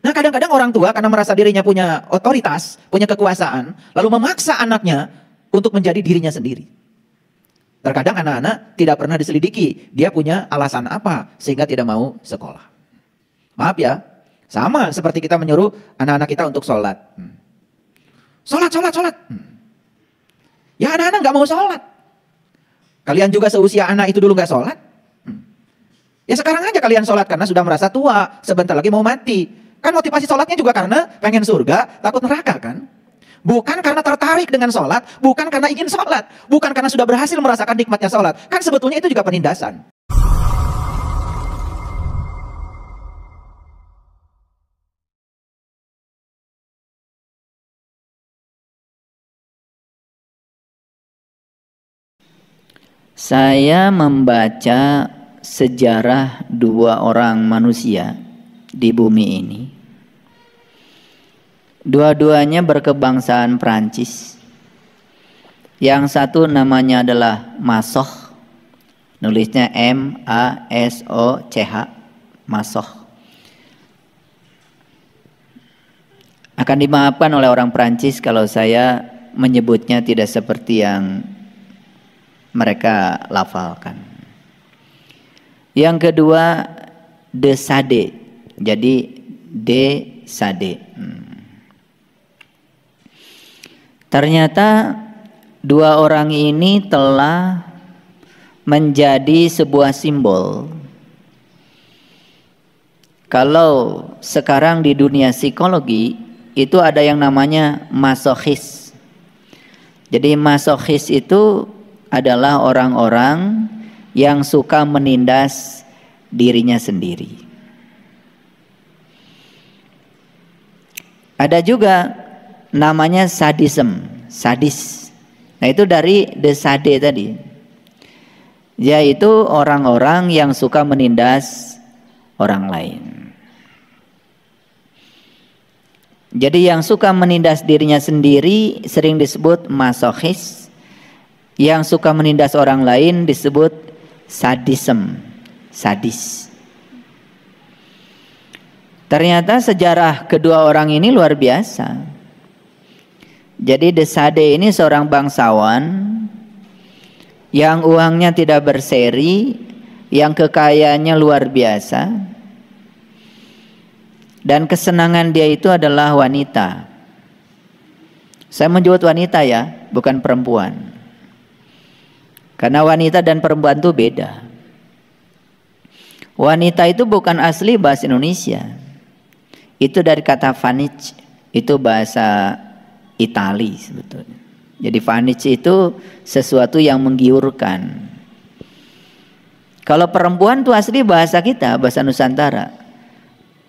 Nah, kadang-kadang orang tua karena merasa dirinya punya otoritas, punya kekuasaan, lalu memaksa anaknya untuk menjadi dirinya sendiri. Terkadang anak-anak tidak pernah diselidiki, dia punya alasan apa sehingga tidak mau sekolah. Maaf ya, sama seperti kita menyuruh anak-anak kita untuk sholat. Sholat. Ya anak-anak nggak mau sholat. Kalian juga seusia anak itu dulu nggak sholat. Ya sekarang aja kalian sholat karena sudah merasa tua, sebentar lagi mau mati. Kan motivasi sholatnya juga karena pengen surga, takut neraka kan. Bukan karena tertarik dengan sholat, bukan karena ingin sholat, bukan karena sudah berhasil merasakan nikmatnya sholat. Kan sebetulnya itu juga penindasan. Saya membaca sejarah dua orang manusia di bumi ini. Dua-duanya berkebangsaan Prancis. Yang satu namanya adalah Masoch, nulisnya M-A-S-O-C-H, Masoch. Akan dimaafkan oleh orang Prancis kalau saya menyebutnya tidak seperti yang mereka lafalkan. Yang kedua De Sade, jadi De Sade. Ternyata dua orang ini telah menjadi sebuah simbol. Kalau sekarang di dunia psikologi itu ada yang namanya masochis. Jadi masochis itu adalah orang-orang yang suka menindas dirinya sendiri. Ada juga namanya sadism, sadis. Nah itu dari De Sade tadi, yaitu orang-orang yang suka menindas orang lain. Jadi yang suka menindas dirinya sendiri sering disebut masochis. Yang suka menindas orang lain disebut sadism, sadis. Ternyata sejarah kedua orang ini luar biasa. Jadi De Sade ini seorang bangsawan yang uangnya tidak berseri, yang kekayaannya luar biasa, dan kesenangan dia itu adalah wanita. Saya menyebut wanita ya, bukan perempuan. Karena wanita dan perempuan itu beda. Wanita itu bukan asli bahasa Indonesia. Itu dari kata vanic, itu bahasa Itali sebetulnya. Jadi vanic itu sesuatu yang menggiurkan. Kalau perempuan itu asli bahasa kita, bahasa Nusantara.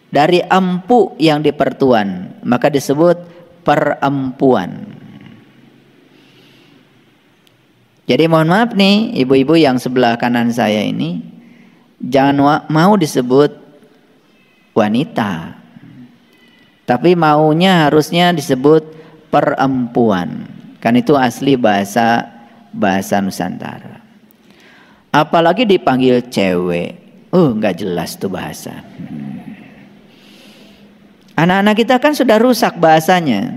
Dari empu yang dipertuan, maka disebut perempuan. Jadi mohon maaf nih ibu-ibu yang sebelah kanan saya ini, jangan mau disebut wanita. Tapi maunya harusnya disebut perempuan, kan itu asli bahasa Nusantara. Apalagi dipanggil cewek, nggak jelas tuh bahasa. Anak-anak kita kan sudah rusak bahasanya.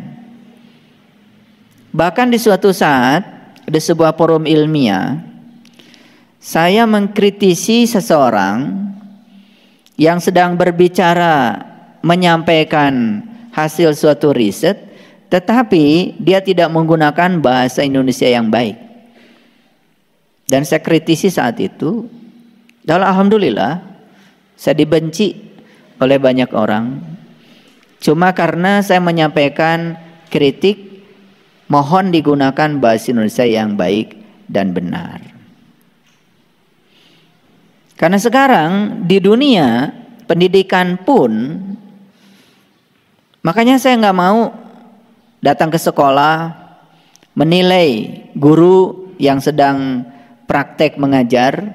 Bahkan di suatu saat di sebuah forum ilmiah, saya mengkritisi seseorang yang sedang berbicara menyampaikan hasil suatu riset, tetapi dia tidak menggunakan bahasa Indonesia yang baik. Dan saya kritisi saat itu. Dan alhamdulillah saya dibenci oleh banyak orang. Cuma karena saya menyampaikan kritik, mohon digunakan bahasa Indonesia yang baik dan benar. Karena sekarang di dunia pendidikan pun, makanya saya nggak mau datang ke sekolah menilai guru yang sedang praktek mengajar.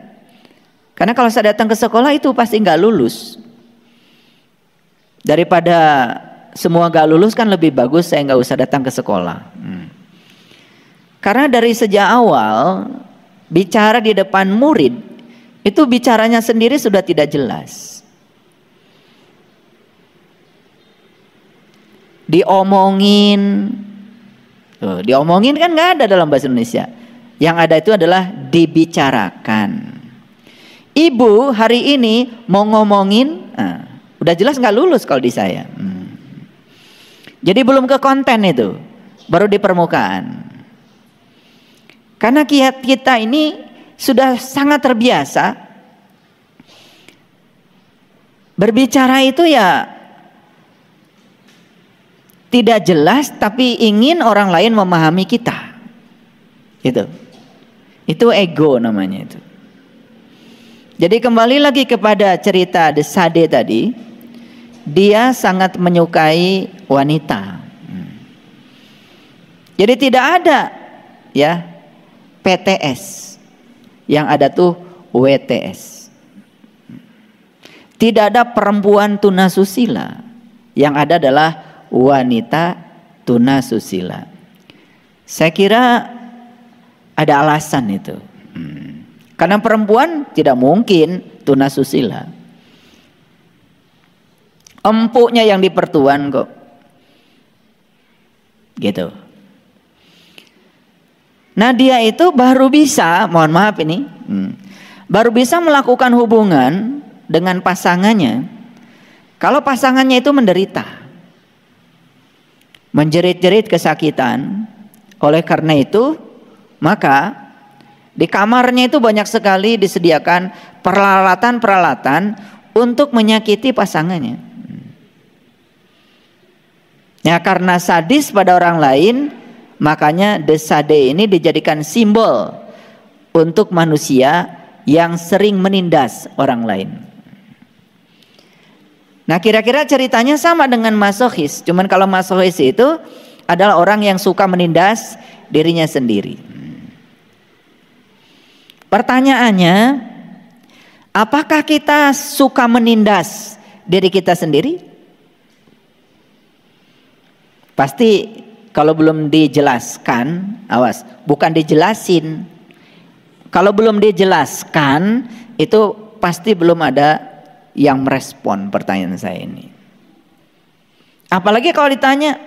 Karena kalau saya datang ke sekolah itu pasti nggak lulus. Daripada semua nggak lulus kan lebih bagus saya nggak usah datang ke sekolah. Karena dari sejak awal bicara di depan murid itu bicaranya sendiri sudah tidak jelas. diomongin. Tuh, diomongin kan nggak ada dalam bahasa Indonesia. Yang ada itu adalah dibicarakan. Ibu hari ini mau ngomongin, udah jelas nggak lulus kalau di saya. Jadi belum ke konten itu, baru di permukaan. Karena kita ini sudah sangat terbiasa berbicara itu ya tidak jelas, tapi ingin orang lain memahami kita. Itu ego namanya itu. Jadi kembali lagi kepada cerita The Sade tadi, dia sangat menyukai wanita. Jadi tidak ada ya PTS, yang ada tuh WTS. Tidak ada perempuan tunasusila, yang ada adalah wanita tunasusila. Saya kira ada alasan itu. Karena perempuan tidak mungkin tunasusila. Empuknya yang dipertuan kok. Gitu. Nah dia itu baru bisa, mohon maaf ini, baru bisa melakukan hubungan dengan pasangannya kalau pasangannya itu menderita, menjerit-jerit kesakitan. Oleh karena itu maka di kamarnya itu banyak sekali disediakan peralatan-peralatan untuk menyakiti pasangannya. Ya karena sadis pada orang lain, makanya The Sade ini dijadikan simbol untuk manusia yang sering menindas orang lain. Nah kira-kira ceritanya sama dengan masochis. Cuman kalau masochis itu adalah orang yang suka menindas dirinya sendiri. Pertanyaannya, apakah kita suka menindas diri kita sendiri? Pasti kalau belum dijelaskan, awas, bukan dijelasin. Kalau belum dijelaskan, itu pasti belum ada yang merespon pertanyaan saya ini. Apalagi kalau ditanya,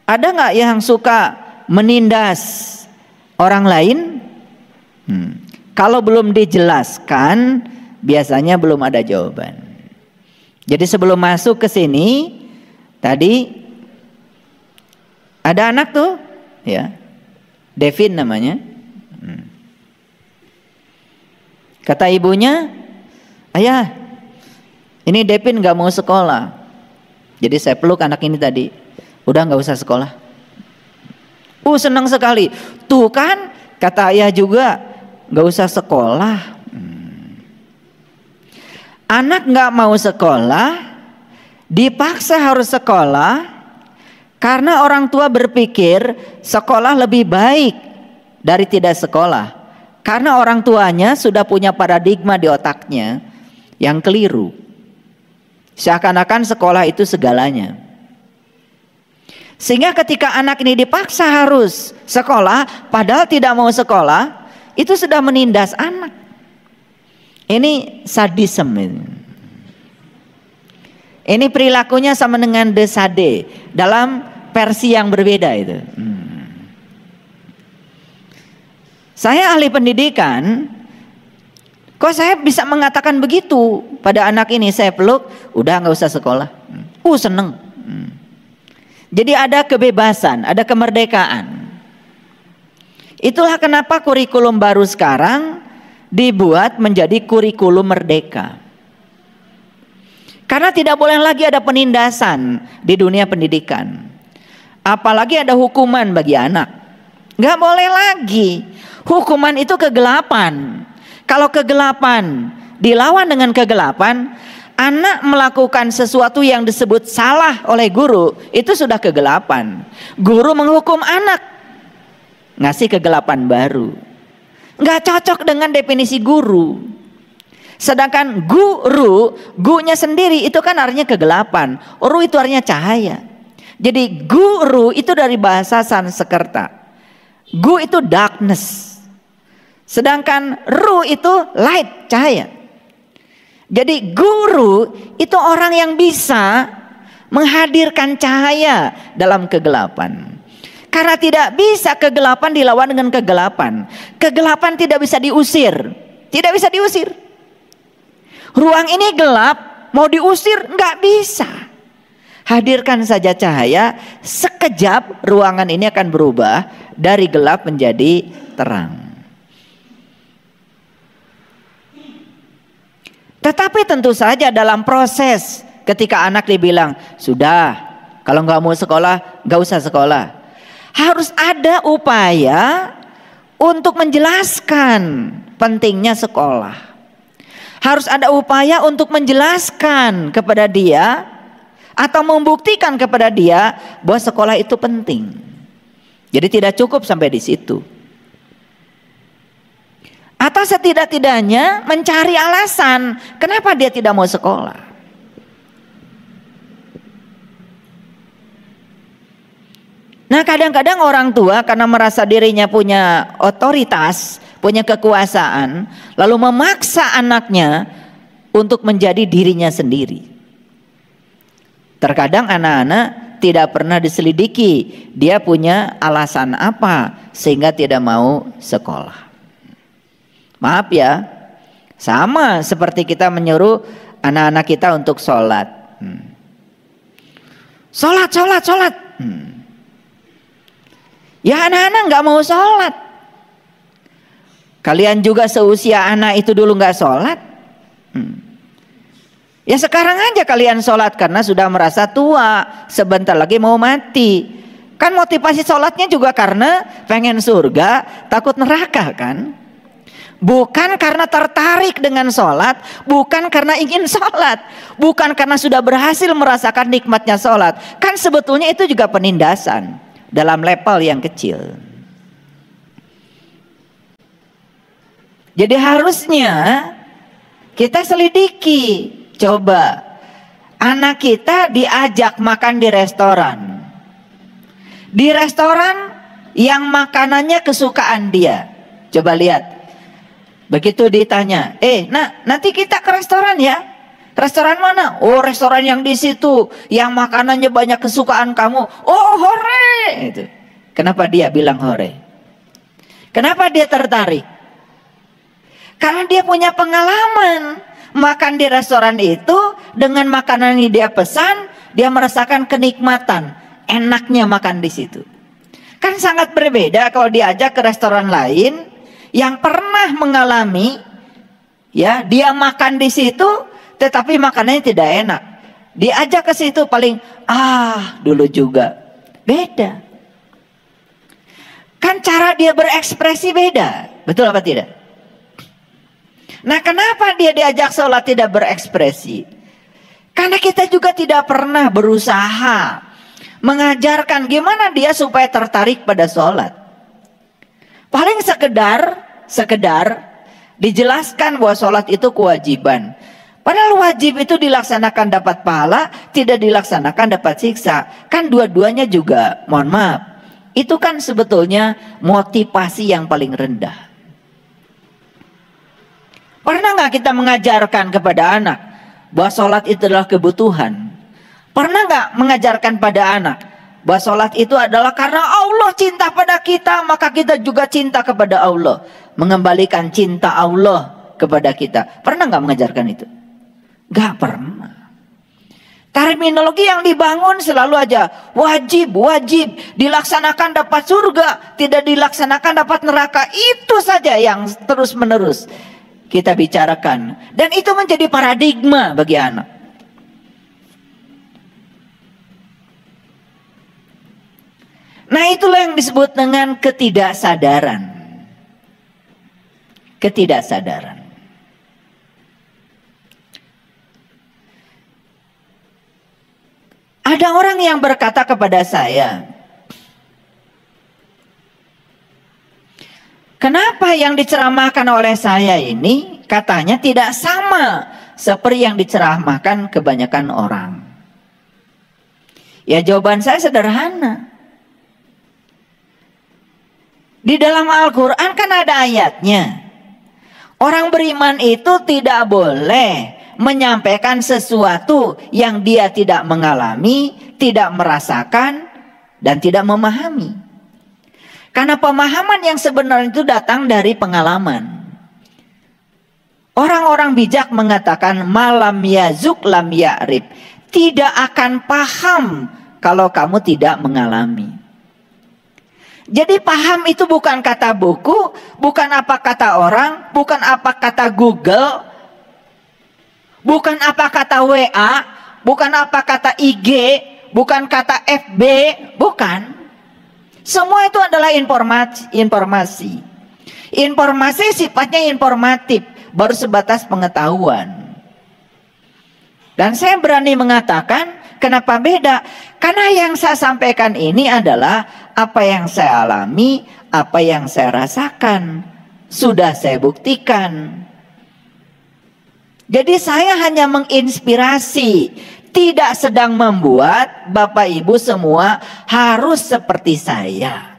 ada nggak yang suka menindas orang lain? Kalau belum dijelaskan, biasanya belum ada jawaban. Jadi sebelum masuk ke sini, tadi ada anak tuh, ya, Devin namanya. Kata ibunya, ayah, ini Devin nggak mau sekolah. Jadi saya peluk anak ini tadi, udah nggak usah sekolah. Senang sekali. Tuh kan, kata ayah juga. Gak usah sekolah. Anak gak mau sekolah, dipaksa harus sekolah, karena orang tua berpikir sekolah lebih baik dari tidak sekolah. Karena orang tuanya sudah punya paradigma di otaknya yang keliru. Seakan-akan sekolah itu segalanya. Sehingga ketika anak ini dipaksa harus sekolah, padahal tidak mau sekolah, itu sudah menindas anak. Ini sadisme. Ini perilakunya sama dengan The Sade dalam versi yang berbeda itu. Saya ahli pendidikan, kok saya bisa mengatakan begitu pada anak ini? Saya peluk, udah nggak usah sekolah. Seneng. Jadi ada kebebasan, ada kemerdekaan. Itulah kenapa kurikulum baru sekarang dibuat menjadi kurikulum merdeka. Karena tidak boleh lagi ada penindasan di dunia pendidikan. Apalagi ada hukuman bagi anak. Nggak boleh lagi. Hukuman itu kegelapan. Kalau kegelapan dilawan dengan kegelapan, anak melakukan sesuatu yang disebut salah oleh guru, itu sudah kegelapan. Guru menghukum anak, ngasih kegelapan baru. Nggak cocok dengan definisi guru. Sedangkan guru, gunya sendiri itu kan artinya kegelapan. Ru itu artinya cahaya. Jadi guru itu dari bahasa Sanskerta. Gu itu darkness. Sedangkan ru itu light, cahaya. Jadi guru itu orang yang bisa menghadirkan cahaya dalam kegelapan. Karena tidak bisa kegelapan dilawan dengan kegelapan. Kegelapan tidak bisa diusir. Tidak bisa diusir. Ruang ini gelap, mau diusir nggak bisa. Hadirkan saja cahaya, sekejap ruangan ini akan berubah dari gelap menjadi terang. Tetapi tentu saja dalam proses ketika anak dibilang, sudah, kalau nggak mau sekolah, nggak usah sekolah. Harus ada upaya untuk menjelaskan pentingnya sekolah. Harus ada upaya untuk menjelaskan kepada dia atau membuktikan kepada dia bahwa sekolah itu penting. Jadi tidak cukup sampai di situ. Atau setidak-tidaknya mencari alasan kenapa dia tidak mau sekolah. Nah, kadang-kadang orang tua karena merasa dirinya punya otoritas, punya kekuasaan, lalu memaksa anaknya untuk menjadi dirinya sendiri. Terkadang anak-anak tidak pernah diselidiki dia punya alasan apa sehingga tidak mau sekolah. Maaf ya, sama seperti kita menyuruh anak-anak kita untuk sholat. Sholat. Ya anak-anak nggak mau sholat. Kalian juga seusia anak itu dulu nggak sholat. Ya sekarang aja kalian sholat karena sudah merasa tua, sebentar lagi mau mati. Kan motivasi sholatnya juga karena pengen surga, takut neraka kan. Bukan karena tertarik dengan sholat, bukan karena ingin sholat, bukan karena sudah berhasil merasakan nikmatnya sholat. Kan sebetulnya itu juga penindasan dalam level yang kecil. Jadi harusnya kita selidiki. Coba anak kita diajak makan di restoran. Di restoran yang makanannya kesukaan dia. Coba lihat. Begitu ditanya, nak nanti kita ke restoran ya. Restoran mana? Oh restoran yang di situ, yang makanannya banyak kesukaan kamu. Oh hore. Itu. Kenapa dia bilang hore? Kenapa dia tertarik? Karena dia punya pengalaman. Makan di restoran itu dengan makanan yang dia pesan, dia merasakan kenikmatan, enaknya makan di situ. Kan sangat berbeda kalau diajak ke restoran lain yang pernah mengalami, ya dia makan di situ, tetapi makanannya tidak enak. Diajak ke situ paling dulu juga, beda. Kan cara dia berekspresi beda, betul apa tidak? Nah kenapa dia diajak sholat tidak berekspresi? Karena kita juga tidak pernah berusaha mengajarkan gimana dia supaya tertarik pada sholat. Paling sekedar dijelaskan bahwa sholat itu kewajiban. Padahal wajib itu dilaksanakan dapat pahala, tidak dilaksanakan dapat siksa. Kan dua-duanya juga, mohon maaf, itu kan sebetulnya motivasi yang paling rendah. Pernah nggak kita mengajarkan kepada anak bahwa sholat itu adalah kebutuhan? Pernah nggak mengajarkan pada anak bahwa sholat itu adalah karena Allah cinta pada kita, maka kita juga cinta kepada Allah, mengembalikan cinta Allah kepada kita? Pernah nggak mengajarkan itu? Nggak pernah. Terminologi yang dibangun selalu aja wajib, dilaksanakan dapat surga, tidak dilaksanakan dapat neraka. Itu saja yang terus menerus kita bicarakan, dan itu menjadi paradigma bagi anak. Nah itulah yang disebut dengan ketidaksadaran. Ketidaksadaran. Ada orang yang berkata kepada saya, kenapa yang diceramahkan oleh saya ini katanya tidak sama seperti yang diceramahkan kebanyakan orang? Ya jawaban saya sederhana. Di dalam Al-Quran kan ada ayatnya. Orang beriman itu tidak boleh menyampaikan sesuatu yang dia tidak mengalami, tidak merasakan, dan tidak memahami. Karena pemahaman yang sebenarnya itu datang dari pengalaman. Orang-orang bijak mengatakan malam yazuk lam ya'rif. Tidak akan paham kalau kamu tidak mengalami. Jadi paham itu bukan kata buku, bukan apa kata orang, bukan apa kata Google, bukan apa kata WA, bukan apa kata IG, bukan kata FB, bukan. Semua itu adalah informasi. Informasi sifatnya informatif, baru sebatas pengetahuan. Dan saya berani mengatakan, kenapa beda? Karena yang saya sampaikan ini adalah apa yang saya alami, apa yang saya rasakan, sudah saya buktikan. Jadi saya hanya menginspirasi, tidak sedang membuat Bapak Ibu semua harus seperti saya.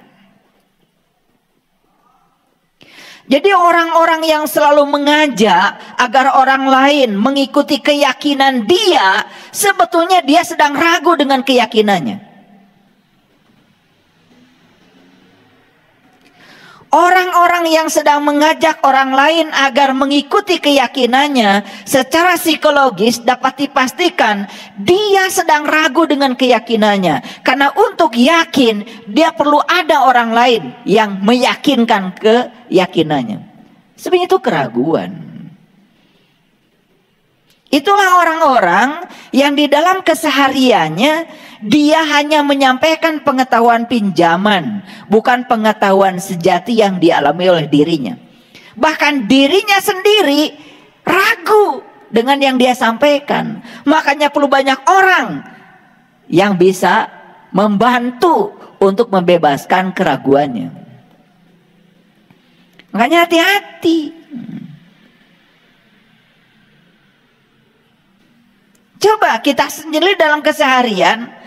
Jadi orang-orang yang selalu mengajak agar orang lain mengikuti keyakinan dia, sebetulnya dia sedang ragu dengan keyakinannya. Orang-orang yang sedang mengajak orang lain agar mengikuti keyakinannya, secara psikologis dapat dipastikan dia sedang ragu dengan keyakinannya. Karena untuk yakin, dia perlu ada orang lain yang meyakinkan keyakinannya. Sebenarnya itu keraguan. Itulah orang-orang yang di dalam kesehariannya dia hanya menyampaikan pengetahuan pinjaman, bukan pengetahuan sejati yang dialami oleh dirinya. Bahkan dirinya sendiri ragu dengan yang dia sampaikan. Makanya perlu banyak orang yang bisa membantu untuk membebaskan keraguannya. Makanya hati-hati. Coba kita sendiri dalam keseharian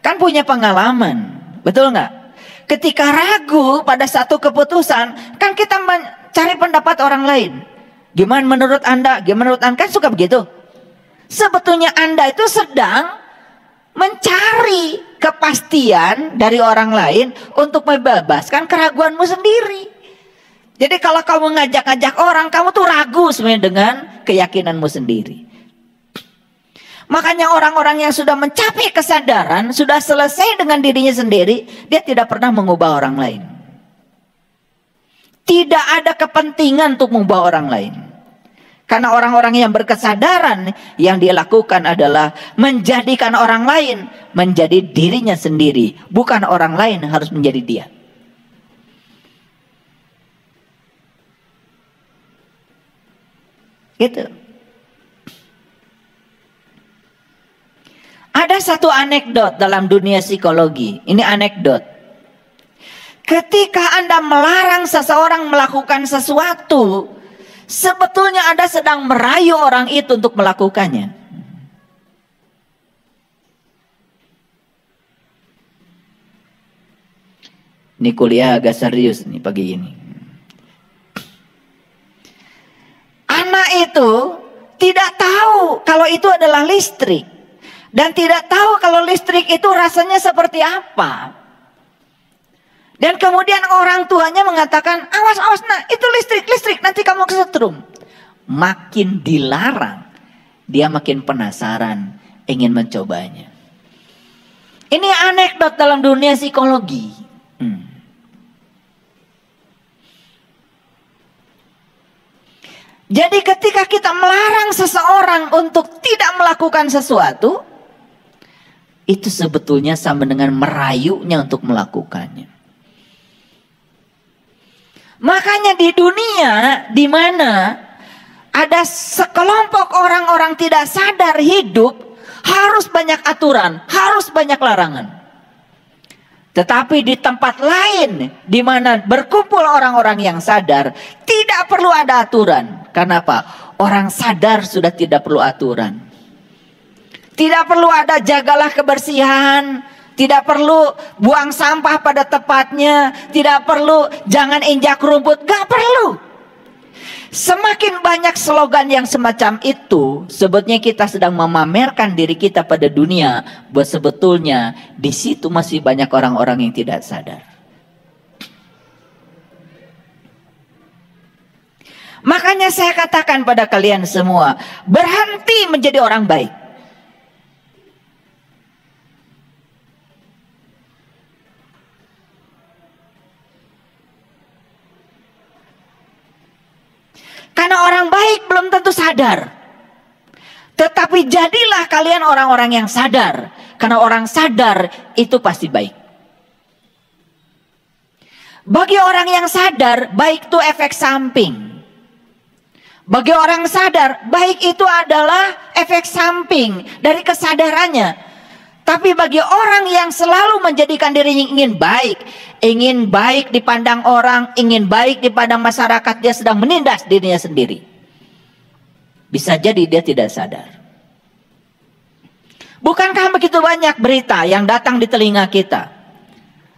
kan punya pengalaman, betul nggak? Ketika ragu pada satu keputusan, kan kita mencari pendapat orang lain. Gimana menurut Anda? Gimana menurut Anda? Kan suka begitu. Sebetulnya Anda itu sedang mencari kepastian dari orang lain untuk membebaskan keraguanmu sendiri. Jadi kalau kamu ngajak-ngajak orang, kamu tuh ragu sebenarnya dengan keyakinanmu sendiri. Makanya orang-orang yang sudah mencapai kesadaran, sudah selesai dengan dirinya sendiri, dia tidak pernah mengubah orang lain. Tidak ada kepentingan untuk mengubah orang lain. Karena orang-orang yang berkesadaran, yang dia lakukan adalah menjadikan orang lain menjadi dirinya sendiri. Bukan orang lain harus menjadi dia. Gitu. Ada satu anekdot dalam dunia psikologi. Ini anekdot. Ketika Anda melarang seseorang melakukan sesuatu, sebetulnya Anda sedang merayu orang itu untuk melakukannya. Ini kuliah agak serius nih pagi ini. Anak itu tidak tahu kalau itu adalah listrik. Dan tidak tahu kalau listrik itu rasanya seperti apa. Dan kemudian orang tuanya mengatakan, awas, awas nak, itu listrik, nanti kamu kesetrum. Makin dilarang, dia makin penasaran, ingin mencobanya. Ini anekdot dalam dunia psikologi. Jadi ketika kita melarang seseorang untuk tidak melakukan sesuatu, itu sebetulnya sama dengan merayunya untuk melakukannya. Makanya di dunia di mana ada sekelompok orang-orang tidak sadar hidup, harus banyak aturan, harus banyak larangan. Tetapi di tempat lain di mana berkumpul orang-orang yang sadar, tidak perlu ada aturan. Kenapa? Orang sadar sudah tidak perlu aturan. Tidak perlu ada jagalah kebersihan, tidak perlu buang sampah pada tempatnya, tidak perlu jangan injak rumput, gak perlu. Semakin banyak slogan yang semacam itu, sebetulnya kita sedang memamerkan diri kita pada dunia, bahwa sebetulnya di situ masih banyak orang-orang yang tidak sadar. Makanya saya katakan pada kalian semua, berhenti menjadi orang baik. Karena orang baik belum tentu sadar. Tetapi jadilah kalian orang-orang yang sadar. Karena orang sadar itu pasti baik. Bagi orang yang sadar, baik itu efek samping. Bagi orang sadar, baik itu adalah efek samping dari kesadarannya. Tapi bagi orang yang selalu menjadikan dirinya ingin baik dipandang orang, ingin baik dipandang masyarakat, dia sedang menindas dirinya sendiri. Bisa jadi dia tidak sadar. Bukankah begitu banyak berita yang datang di telinga kita?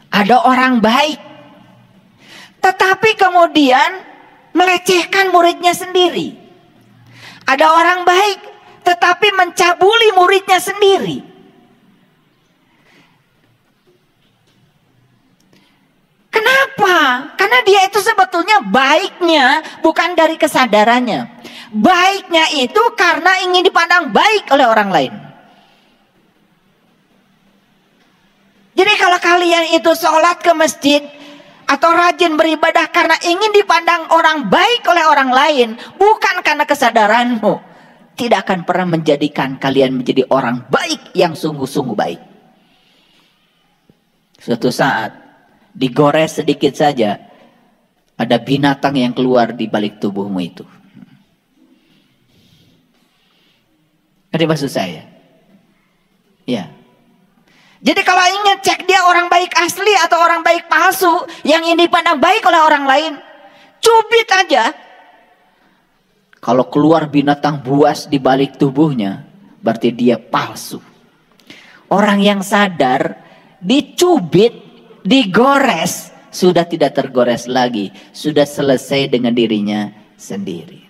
Ada orang baik, tetapi kemudian melecehkan muridnya sendiri. Ada orang baik, tetapi mencabuli muridnya sendiri. Kenapa? Karena dia itu sebetulnya baiknya bukan dari kesadarannya. Baiknya itu karena ingin dipandang baik oleh orang lain. Jadi kalau kalian itu sholat ke masjid atau rajin beribadah karena ingin dipandang orang baik oleh orang lain, bukan karena kesadaranmu, tidak akan pernah menjadikan kalian menjadi orang baik yang sungguh-sungguh baik. Suatu saat digores sedikit saja, ada binatang yang keluar di balik tubuhmu itu. Ada maksud saya? Ya. Jadi kalau ingin cek dia orang baik asli atau orang baik palsu yang ini dipandang baik oleh orang lain, cubit aja. Kalau keluar binatang buas di balik tubuhnya, berarti dia palsu. Orang yang sadar dicubit, digores, sudah tidak tergores lagi, sudah selesai dengan dirinya sendiri.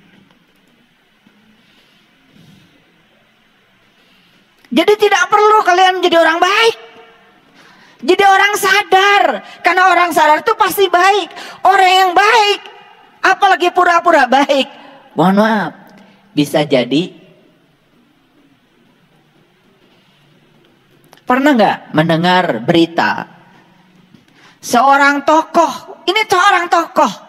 Jadi tidak perlu kalian menjadi orang baik. Jadi orang sadar, karena orang sadar itu pasti baik. Orang yang baik, apalagi pura-pura baik, mohon maaf, bisa jadi. Pernah nggak mendengar berita seorang tokoh, ini seorang tokoh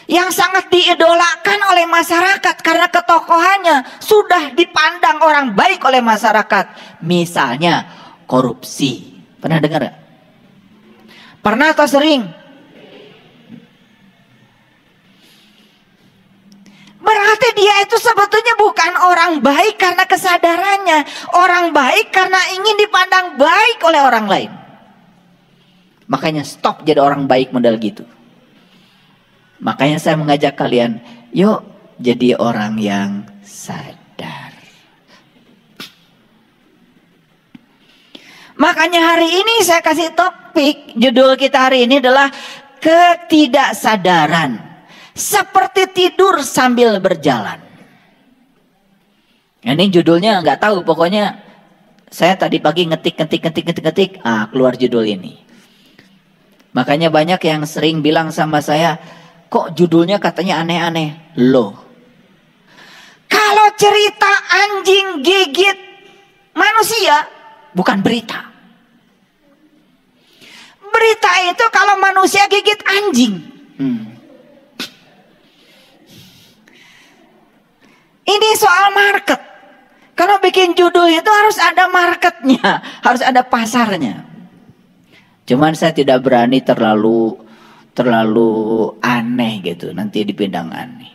yang sangat diidolakan oleh masyarakat karena ketokohannya sudah dipandang orang baik oleh masyarakat. Misalnya korupsi. Pernah dengar gak? Pernah atau sering? Berarti dia itu sebetulnya bukan orang baik karena kesadarannya. Orang baik karena ingin dipandang baik oleh orang lain. Makanya stop jadi orang baik model gitu. Makanya saya mengajak kalian, yuk jadi orang yang sadar. Makanya hari ini saya kasih topik, judul kita hari ini adalah ketidaksadaran. Seperti tidur sambil berjalan. Ini judulnya nggak tahu, pokoknya saya tadi pagi ngetik, keluar judul ini. Makanya banyak yang sering bilang sama saya, kok judulnya katanya aneh-aneh. Loh, kalau cerita anjing gigit manusia, bukan berita. Berita itu kalau manusia gigit anjing. Ini soal market. Kalau bikin judul itu harus ada marketnya, harus ada pasarnya. Cuman saya tidak berani terlalu aneh gitu, nanti dipandang aneh.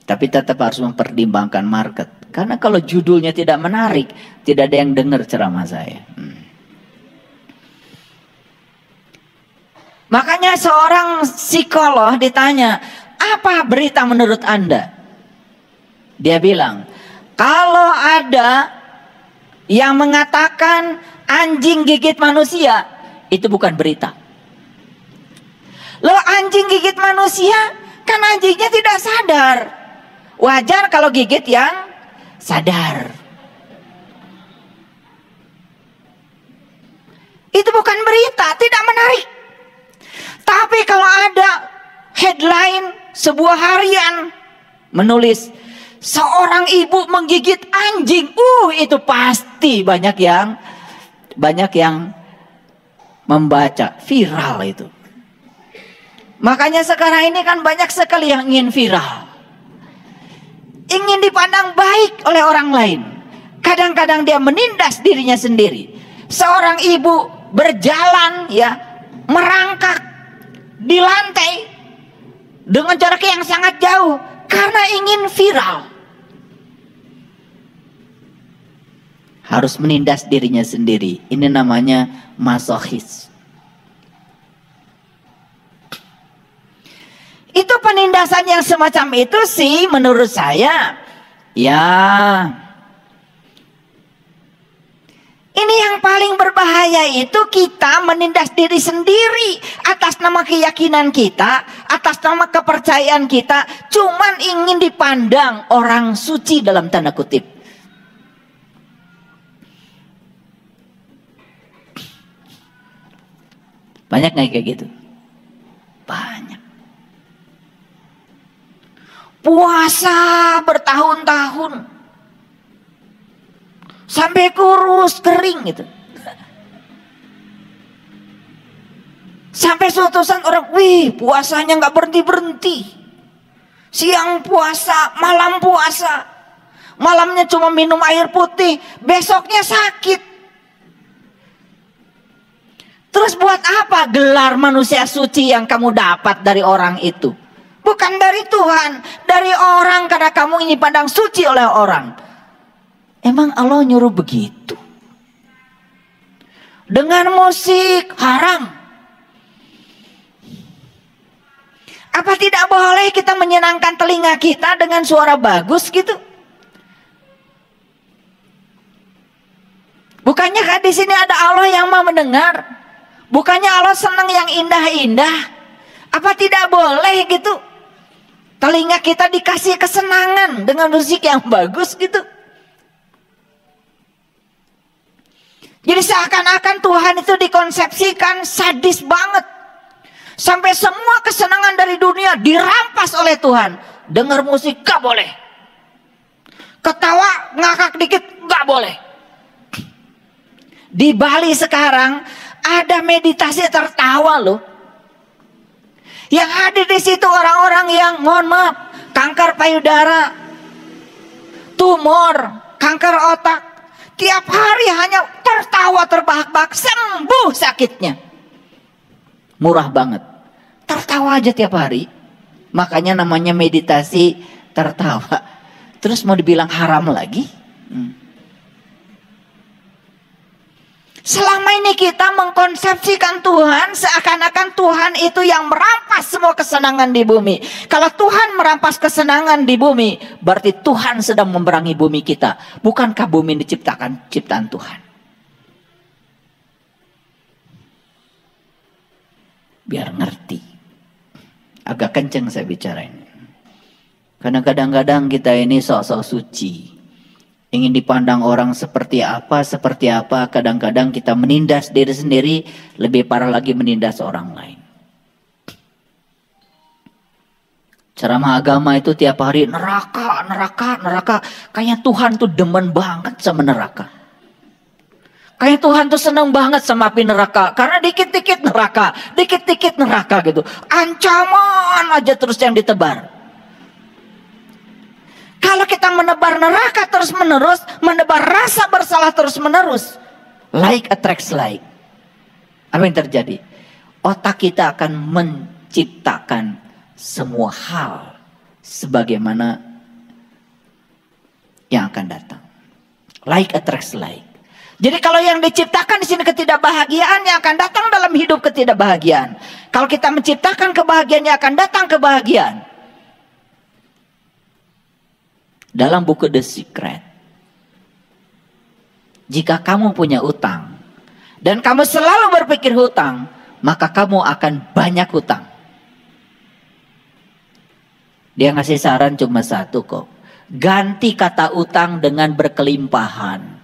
Tapi tetap harus mempertimbangkan market. Karena kalau judulnya tidak menarik, tidak ada yang dengar ceramah saya. Makanya seorang psikolog ditanya, apa berita menurut Anda? Dia bilang, kalau ada yang mengatakan anjing gigit manusia, itu bukan berita. Loh, anjing gigit manusia Kan anjingnya tidak sadar. Wajar kalau gigit yang sadar. Itu bukan berita, tidak menarik. Tapi kalau ada headline sebuah harian menulis seorang ibu menggigit anjing, itu pasti banyak yang membaca, viral itu. Makanya sekarang ini kan banyak sekali yang ingin viral, ingin dipandang baik oleh orang lain. Kadang-kadang dia menindas dirinya sendiri. Seorang ibu berjalan merangkak di lantai dengan jarak yang sangat jauh karena ingin viral. Harus menindas dirinya sendiri. Ini namanya masochis. Itu penindasan yang semacam itu sih menurut saya ini yang paling berbahaya, itu kita menindas diri sendiri atas nama keyakinan kita, atas nama kepercayaan kita, cuman ingin dipandang orang suci dalam tanda kutip. Banyak nggak kayak gitu? Banyak. Puasa bertahun-tahun sampai kurus kering gitu. Sampai suatu saat orang, puasanya nggak berhenti. Siang puasa, malam puasa. Malamnya cuma minum air putih, besoknya sakit. Terus buat apa gelar manusia suci yang kamu dapat dari orang itu? Bukan dari Tuhan, dari orang, karena kamu ini pandang suci oleh orang. Emang Allah nyuruh begitu? Dengan musik haram. Apa tidak boleh kita menyenangkan telinga kita dengan suara bagus gitu? Bukannya kan di sini ada Allah yang mau mendengar? Bukannya Allah senang yang indah-indah? Apa tidak boleh gitu? Telinga kita dikasih kesenangan dengan musik yang bagus gitu. Jadi seakan-akan Tuhan itu dikonsepsikan sadis banget. Sampai semua kesenangan dari dunia dirampas oleh Tuhan. Dengar musik gak boleh. Ketawa ngakak dikit gak boleh. Di Bali sekarang ada meditasi tertawa loh. Yang hadir di situ orang-orang yang, mohon maaf, kanker payudara, tumor, kanker otak, tiap hari hanya tertawa terbahak-bahak, sembuh sakitnya. Murah banget. Tertawa aja tiap hari. Makanya namanya meditasi tertawa. Terus mau dibilang haram lagi? Selama ini kita mengkonsepsikan Tuhan seakan-akan Tuhan itu yang merampas semua kesenangan di bumi. Kalau Tuhan merampas kesenangan di bumi, berarti Tuhan sedang memerangi bumi kita. Bukankah bumi diciptakan ciptaan Tuhan? Biar ngerti. Agak kenceng saya bicara ini. Karena kadang-kadang kita ini sok-sok suci. Ingin dipandang orang seperti apa. Kadang-kadang kita menindas diri sendiri. Lebih parah lagi menindas orang lain. Ceramah agama itu tiap hari neraka. Kayaknya Tuhan tuh demen banget sama neraka. Kayak Tuhan tuh senang banget sama api neraka. Karena dikit-dikit neraka gitu. Ancaman aja terus yang ditebar. Kalau kita menebar neraka terus menerus, menebar rasa bersalah terus menerus, like attracts like. Apa yang terjadi? Otak kita akan menciptakan semua hal sebagaimana yang akan datang. Like attracts like. Jadi kalau yang diciptakan di sini ketidakbahagiaan, yang akan datang dalam hidup ketidakbahagiaan. Kalau kita menciptakan kebahagiaan, yang akan datang kebahagiaan. Dalam buku The Secret, jika kamu punya utang dan kamu selalu berpikir hutang, maka kamu akan banyak hutang. Dia ngasih saran cuma satu kok. Ganti kata utang dengan berkelimpahan.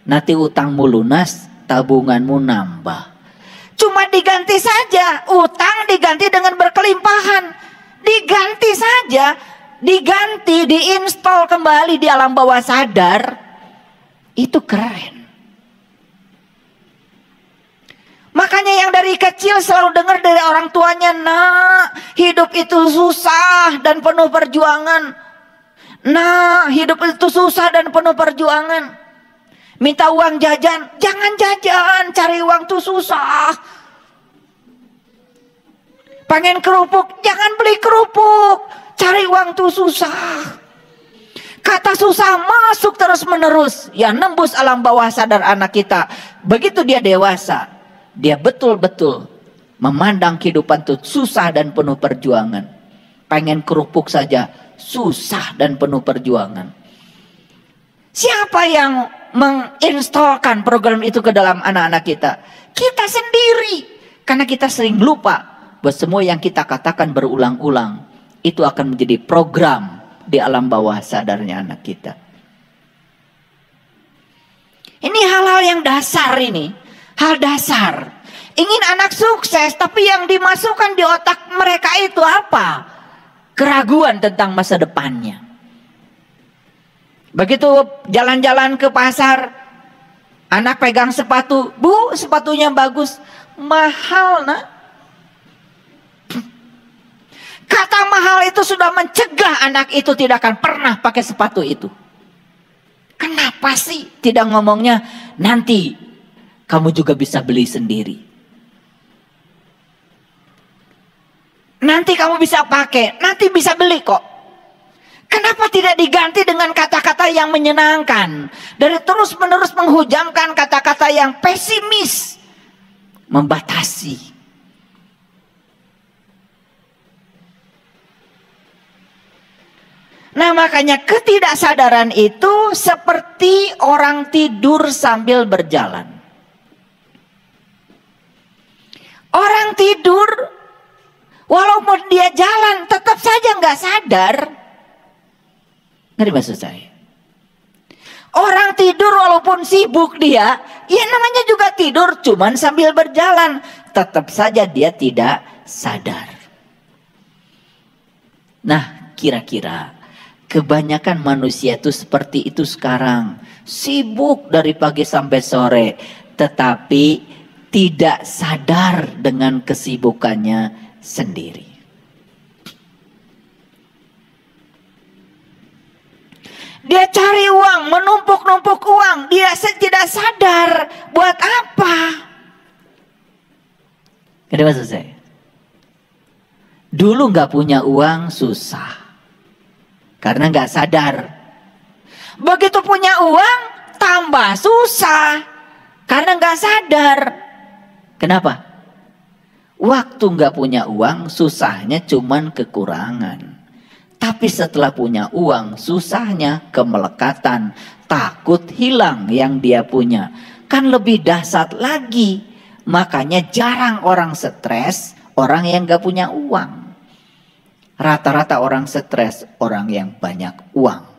Nanti utangmu lunas, tabunganmu nambah. Cuma diganti saja, utang diganti dengan berkelimpahan. Diganti saja, diganti, diinstal kembali di alam bawah sadar. Itu keren. Makanya yang dari kecil selalu dengar dari orang tuanya, nak, hidup itu susah dan penuh perjuangan. Nah, hidup itu susah dan penuh perjuangan. Minta uang jajan, jangan jajan, cari uang tuh susah. Pengen kerupuk, jangan beli kerupuk, cari uang tuh susah. Kata susah masuk terus menerus, ya nembus alam bawah sadar anak kita. Begitu dia dewasa, dia betul-betul memandang kehidupan itu susah dan penuh perjuangan. Pengen kerupuk saja susah dan penuh perjuangan. Siapa yang menginstalkan program itu ke dalam anak-anak kita? Kita sendiri. Karena kita sering lupa bahwa semua yang kita katakan berulang-ulang itu akan menjadi program di alam bawah sadarnya anak kita. Ini hal-hal yang dasar ini. Hal dasar. Ingin anak sukses, tapi yang dimasukkan di otak mereka itu apa? Keraguan tentang masa depannya. Begitu jalan-jalan ke pasar, anak pegang sepatu, bu sepatunya bagus, mahal nak. Kata mahal itu sudah mencegah anak itu tidak akan pernah pakai sepatu itu. Kenapa sih tidak ngomongnya nanti kamu juga bisa beli sendiri. Nanti kamu bisa pakai, nanti bisa beli kok. Kenapa tidak diganti dengan kata-kata yang menyenangkan? Dari terus-menerus menghujamkan kata-kata yang pesimis, membatasi. Nah, makanya ketidaksadaran itu seperti orang tidur sambil berjalan. Orang tidur, walaupun dia jalan, tetap saja nggak sadar. Ngerti maksud saya? Orang tidur walaupun sibuk dia, ya namanya juga tidur, cuman sambil berjalan. Tetap saja dia tidak sadar. Nah, kira-kira kebanyakan manusia itu seperti itu sekarang. Sibuk dari pagi sampai sore, tetapi tidak sadar dengan kesibukannya sendiri. Dia cari uang, menumpuk-numpuk uang, dia tidak sadar buat apa. Ngerti maksud saya? Dulu nggak punya uang susah, karena nggak sadar. Begitu punya uang tambah susah, karena nggak sadar. Kenapa? Waktu nggak punya uang susahnya cuman kekurangan. Tapi setelah punya uang susahnya kemelekatan, takut hilang yang dia punya. Kan lebih dahsyat lagi. Makanya jarang orang stres, orang yang nggak punya uang. Rata-rata orang stres, orang yang banyak uang.